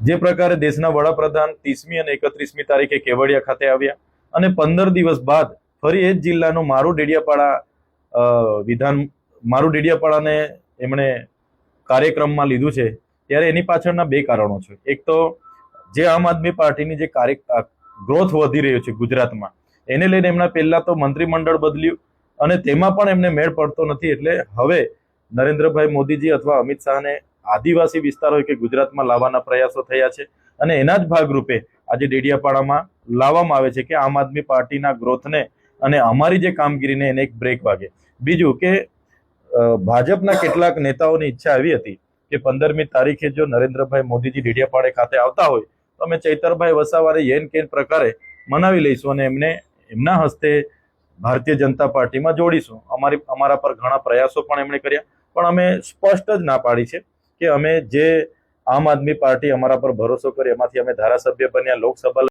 જે પ્રકારે દેશના વડાપ્રધાન 30મી અને 31મી તારીખે કેવડિયા ખાતે આવ્યા અને 15 દિવસ બાદ ફરી એ જ જિલ્લાનું મારું ડેડિયાપાડાને એમણે કાર્યક્રમમાં લીધું છે, ત્યારે એની પાછળના બે કારણો છે. એક તો જે આમ આદમી પાર્ટીની જે ગ્રોથ વધી રહ્યો છે ગુજરાતમાં, એને લઈને એમના પહેલા તો મંત્રીમંડળ બદલ્યું અને તેમાં પણ એમને મેળ પડતો નથી. એટલે હવે નરેન્દ્રભાઈ મોદીજી અથવા અમિત શાહને આદિવાસી વિસ્તારો કે ગુજરાતમાં લાવવાના પ્રયાસો થયા છે અને એના જ ભાગરૂપે આજે ડેડિયાપાડામાં લાવવામાં આવે છે કે આમ આદમી પાર્ટીના ગ્રોથને અને અમારી જે કામગીરીને એને એક બ્રેક વાગે. બીજું કે ભાજપના કેટલાક નેતાઓની ઈચ્છા એવી હતી કે 15મી તારીખે જો નરેન્દ્રભાઈ મોદીજી ડેડિયાપાડા ખાતે આવતા હોય તો અમે ચૈતરભાઈ વસાવાને યેન કેન પ્રકારે મનાવી લઈશું અને એમને એમના હસ્તે ભારતીય જનતા પાર્ટીમાં જોડીશું. અમારા પર ઘણા પ્રયાસો પણ એમણે કર્યા, પણ અમે સ્પષ્ટ જ ના પાડી છે કે અમે જે આમ આદમી પાર્ટી અમારા પર ભરોસો કરી એમાંથી અમે ધારાસભ્ય બન્યા, લોકસભા